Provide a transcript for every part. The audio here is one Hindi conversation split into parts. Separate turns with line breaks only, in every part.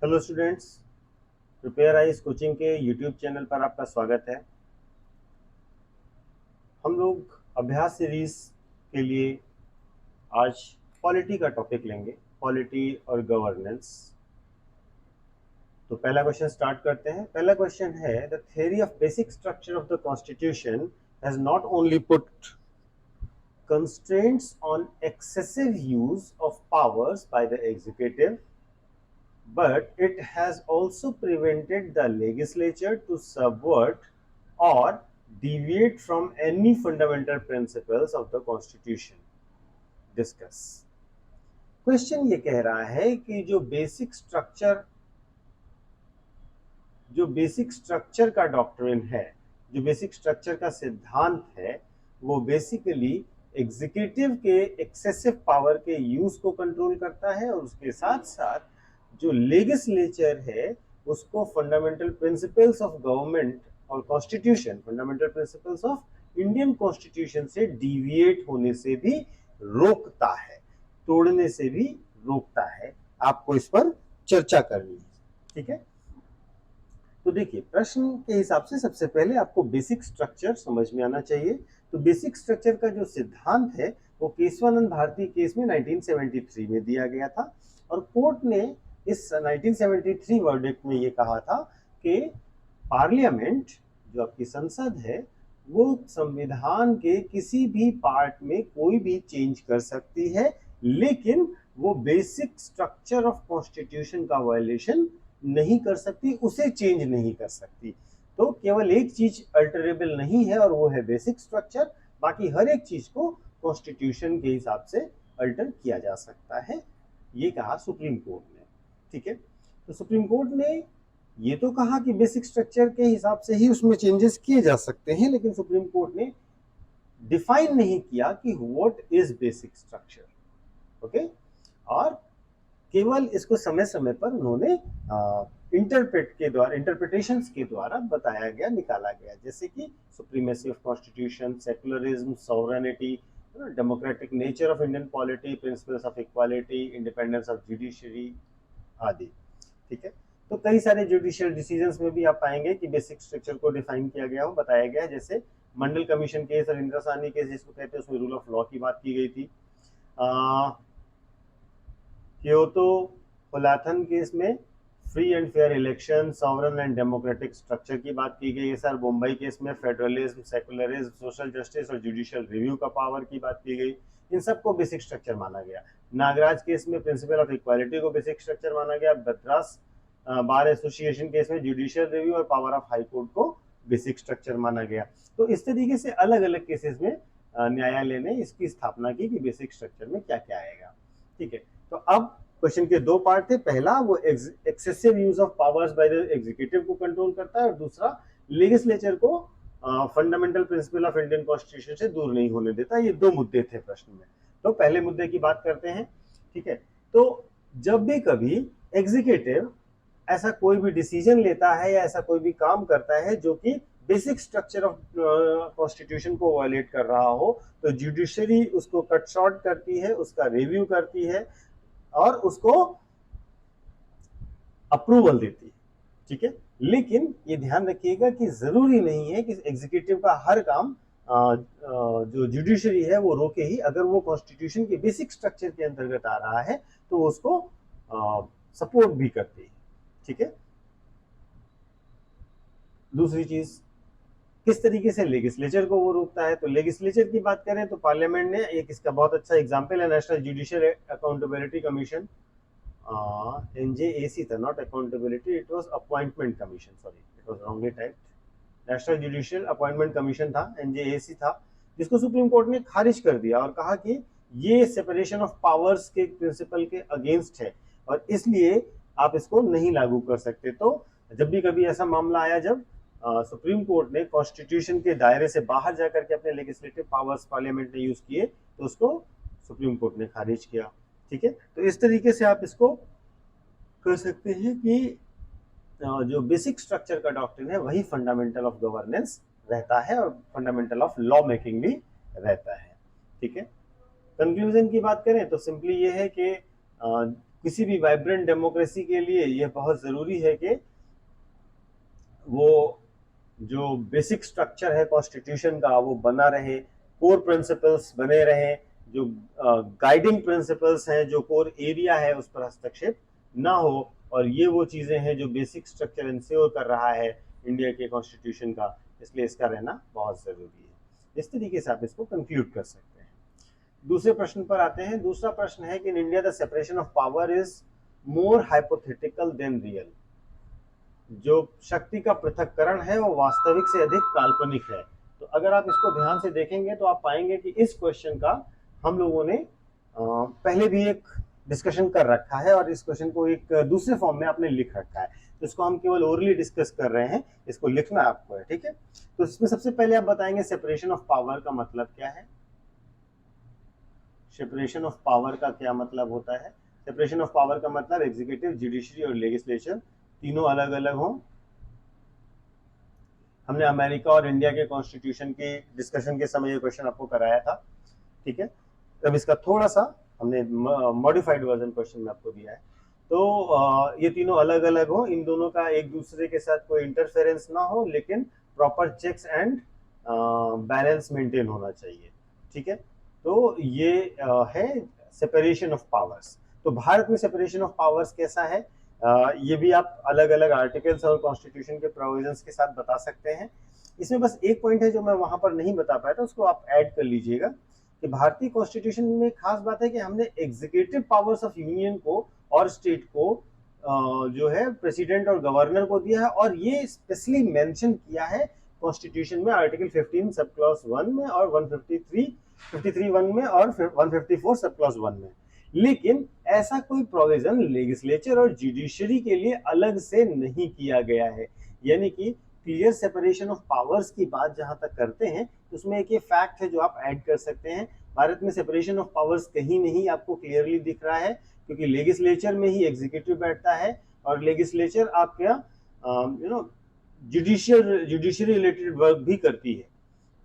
Hello students, prepare eyes coaching के यूट्यूब चैनल पर आपका स्वागत है। हम लोग अभ्यास सीरीज के लिए आज पॉलिटी का टॉपिक लेंगे, पॉलिटी और गवर्नेंस। तो पहला क्वेश्चन स्टार्ट करते हैं। पहला क्वेश्चन है, the theory of basic structure of the constitution has not only put constraints on excessive use of powers by the executive, but it has also prevented the legislature to subvert or deviate from any fundamental principles of the constitution. Discuss. Question ये कह रहा है कि जो बेसिक स्ट्रक्चर का डॉक्ट्रिन है, जो बेसिक स्ट्रक्चर का सिद्धांत है, वो बेसिकली एग्जीक्यूटिव के एक्सेसिव पावर के यूज को कंट्रोल करता है और उसके साथ साथ जो लेजिस्लेचर है उसको फंडामेंटल प्रिंसिपल्स ऑफ गवर्नमेंट और constitution, fundamental principles of Indian constitution से डिविएट होने से भी रोकता है, तोड़ने से भी रोकता है। आपको इस पर चर्चा करनी है, ठीक है। तो देखिए, प्रश्न के हिसाब से सबसे पहले आपको बेसिक स्ट्रक्चर समझ में आना चाहिए। तो बेसिक स्ट्रक्चर का जो सिद्धांत है वो केशवानंद भारती केस में 1973 में दिया गया था और कोर्ट ने इस 1973 वर्डिक्ट में ये कहा था कि पार्लियामेंट, जो आपकी संसद है, वो संविधान के किसी भी पार्ट में कोई भी चेंज कर सकती है, लेकिन वो बेसिक स्ट्रक्चर ऑफ कॉन्स्टिट्यूशन का वायलेशन नहीं कर सकती, उसे चेंज नहीं कर सकती। तो केवल एक चीज अल्टरेबल नहीं है और वो है बेसिक स्ट्रक्चर, बाकी हर एक चीज को कॉन्स्टिट्यूशन के हिसाब से अल्टर किया जा सकता है, ये कहा सुप्रीम कोर्ट ने, ठीक है। तो सुप्रीम कोर्ट ने ये तो कहा कि बेसिक स्ट्रक्चर के हिसाब से ही उसमें चेंजेस किए जा सकते हैं, लेकिन सुप्रीम कोर्ट ने डिफाइन नहीं किया कि what is basic structure, okay. और केवल इसको समय समय पर उन्होंने इंटरप्रिटेशंस के द्वारा बताया गया, निकाला गया, जैसे कि supremacy of constitution, secularism, sovereignty, democratic nature of Indian polity, principles of equality, independence of judiciary आदि, ठीक है। तो कई सारे जुडिशियल डिसीजंस में भी आप पाएंगे कि बेसिक स्ट्रक्चर को डिफाइन किया गया हो, बताया गया है। जैसे मंडल कमीशन केस और इंद्रासानी केस जिसको कहते हैं, उसमें रूल ऑफ लॉ की बात की गई थी। क्योतो होलाथन केस में free and fair election, sovereign and democratic structure की बात की गई है सर। मुंबई केस में फेडरलिज्म, सेकुलरिज्म, सोशल जस्टिस और जुडिशियल रिव्यू का पावर की बात की गई। इन सबको बेसिक स्ट्रक्चर माना गया। नागराज केस में प्रिंसिपल ऑफ इक्वालिटी को बेसिक स्ट्रक्चर माना गया। बद्रास बार एसोसिएशन केस में जुडिशियल रिव्यू और पावर ऑफ हाई कोर्ट को बेसिक स्ट्रक्चर माना गया। तो इस तरीके से अलग अलग केसेस में न्यायालय ने इसकी स्थापना की कि बेसिक स्ट्रक्चर में क्या क्या आएगा, ठीक है। तो अब क्वेश्चन के दो पार्ट थे। पहला, वो excessive use of powers by the executive को कंट्रोल करता है, और दूसरा, लेजिस्लेचर को fundamental principle of Indian constitution से दूर नहीं होने देता। ये दो मुद्दे थे प्रश्न में। तो पहले मुद्दे की बात करते हैं, ठीक है। तो जब भी कभी एग्जीक्यूटिव ऐसा कोई भी डिसीजन लेता है या ऐसा कोई भी काम करता है जो कि बेसिक स्ट्रक्चर ऑफ कॉन्स्टिट्यूशन को वायलेट कर रहा हो, तो जुडिशरी उसको कट शॉर्ट करती है, उसका रिव्यू करती है और उसको अप्रूवल देती है, ठीक है। लेकिन ये ध्यान रखिएगा कि जरूरी नहीं है कि एग्जीक्यूटिव का हर काम जो जुडिशरी है वो रोके ही। अगर वो कॉन्स्टिट्यूशन के बेसिक स्ट्रक्चर के अंतर्गत आ रहा है तो वो उसको सपोर्ट भी करती है, ठीक है। दूसरी चीज, किस तरीके से लेजिस्लेचर को वो रोकता है। तो लेजिस्लेचर की बात करें तो पार्लियामेंट ने एक, इसका बहुत अच्छा एग्जांपल है national judicial accountability commission, NJAC था, not accountability, it was appointment commission, sorry it was wrongly typed. National judicial appointment commission था, NJAC था, जिसको सुप्रीम कोर्ट ने खारिज कर दिया और कहा कि ये सेपरेशन ऑफ पावर्स के प्रिंसिपल के अगेंस्ट है और इसलिए आप इसको नहीं लागू कर सकते। तो जब भी कभी ऐसा मामला आया जब सुप्रीम कोर्ट ने कॉन्स्टिट्यूशन के दायरे से बाहर जाकर के अपने लेजिस्लेटिव पावर्स पार्लियामेंट ने यूज किए, तो उसको सुप्रीम कोर्ट ने खारिज किया, ठीक है। तो इस तरीके से आप इसको कर सकते हैं कि जो बेसिक स्ट्रक्चर का डॉक्ट्रिन है वही फंडामेंटल ऑफ गवर्नेंस रहता है और फंडामेंटल ऑफ लॉ मेकिंग भी रहता है, ठीक है। कंक्लूजन की बात करें तो सिंपली ये है कि किसी भी वाइब्रेंट डेमोक्रेसी के लिए यह बहुत जरूरी है कि वो जो बेसिक स्ट्रक्चर है कॉन्स्टिट्यूशन का वो बना रहे, कोर प्रिंसिपल्स बने रहे, जो गाइडिंग प्रिंसिपल्स हैं, जो कोर एरिया है उस पर हस्तक्षेप ना हो, और ये वो चीजें हैं जो बेसिक स्ट्रक्चर इंश्योर कर रहा है इंडिया के कॉन्स्टिट्यूशन का, इसलिए इसका रहना बहुत जरूरी है। इस तरीके से आप इसको कंक्लूड कर सकते हैं। दूसरे प्रश्न पर आते हैं। दूसरा प्रश्न है कि in India the separation of power is more hypothetical than real. जो शक्ति का पृथक्करण है वो वास्तविक से अधिक काल्पनिक है। तो अगर आप इसको ध्यान से देखेंगे तो आप पाएंगे कि इस क्वेश्चन का हम लोगों ने पहले भी एक डिस्कशन कर रखा है और इस क्वेश्चन को एक दूसरे फॉर्म में आपने लिख रखा है, तो इसको हम केवल ओरली डिस्कस कर रहे हैं, इसको लिखना आपको है, ठीक है। तो इसमें सबसे पहले आप बताएंगे सेपरेशन ऑफ पावर का मतलब क्या है। सेपरेशन ऑफ पावर का क्या मतलब होता है? सेपरेशन ऑफ पावर का मतलब एग्जीक्यूटिव, जुडिशरी और लेजिस्लेचर तीनों अलग अलग हों। हमने अमेरिका और इंडिया के कॉन्स्टिट्यूशन की डिस्कशन के समय ये क्वेश्चन आपको कराया था, ठीक है। अब इसका थोड़ा सा हमने मॉडिफाइड वर्जन क्वेश्चन में आपको दिया है। तो ये तीनों अलग अलग हो, इन दोनों का एक दूसरे के साथ कोई इंटरफेरेंस ना हो, लेकिन proper checks and balance maintain होना चाहिए, ठीक है। तो ये है सेपरेशन ऑफ पावर्स। तो भारत में सेपरेशन ऑफ पावर्स कैसा है, ये भी आप अलग अलग आर्टिकल्स और कॉन्स्टिट्यूशन के प्रोविजंस के साथ बता सकते हैं। इसमें बस एक पॉइंट है जो मैं वहां पर नहीं बता पाया था, उसको आप ऐड कर लीजिएगा कि भारतीय कॉन्स्टिट्यूशन में खास बात है कि हमने एग्जीक्यूटिव पावर्स ऑफ यूनियन को और स्टेट को जो है प्रेसिडेंट और गवर्नर को दिया है, और ये स्पेशली मेंशन किया है कॉन्स्टिट्यूशन में आर्टिकल 15 सब क्लॉज 1 में और 153 1 में और 154 सब क्लॉज 1 में। लेकिन ऐसा कोई प्रोविजन लेजिस्लेचर और जुडिशरी के लिए अलग से नहीं किया गया है। यानी कि क्लियर सेपरेशन ऑफ पावर्स की बात जहां तक करते हैं, उसमें एक ये फैक्ट है जो आप ऐड कर सकते हैं। भारत में सेपरेशन ऑफ पावर्स कहीं नहीं आपको क्लियरली दिख रहा है, क्योंकि लेजिस्लेचर में ही एग्जीक्यूटिव बैठता है और लेजिस्लेचर आपका जुडिशियल रिलेटेड वर्क भी करती है,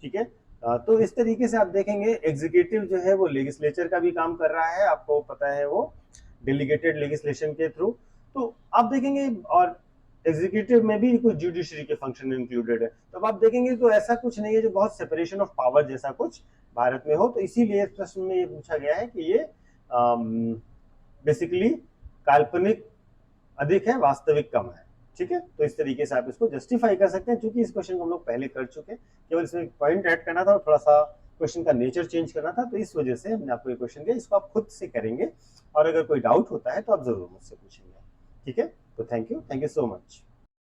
ठीक है। तो इस तरीके से आप देखेंगे एग्जीक्यूटिव जो है वो लेजिस्लेचर का भी काम कर रहा है, आपको पता है वो डेलीगेटेड लेजिस्लेशन के थ्रू। तो आप देखेंगे और एग्जीक्यूटिव में भी कुछ जुडिशरी के फंक्शन इंक्लूडेड है। तो अब आप देखेंगे तो ऐसा कुछ नहीं है जो बहुत सेपरेशन ऑफ पावर जैसा कुछ भारत में हो। तो इसीलिए इस प्रश्न में ये पूछा गया है कि ये बेसिकली काल्पनिक अधिक है, वास्तविक कम है, ठीक है। तो इस तरीके से आप इसको जस्टिफाई कर सकते हैं। क्योंकि इस क्वेश्चन को हम लोग पहले कर चुके हैं, केवल इसमें पॉइंट ऐड करना था और थोड़ा सा क्वेश्चन का नेचर चेंज करना था, तो इस वजह से हमने आपको ये क्वेश्चन दिया। इसको आप खुद से करेंगे और अगर कोई डाउट होता है तो आप जरूर मुझसे पूछेंगे, ठीक है। तो थैंक यू सो मच।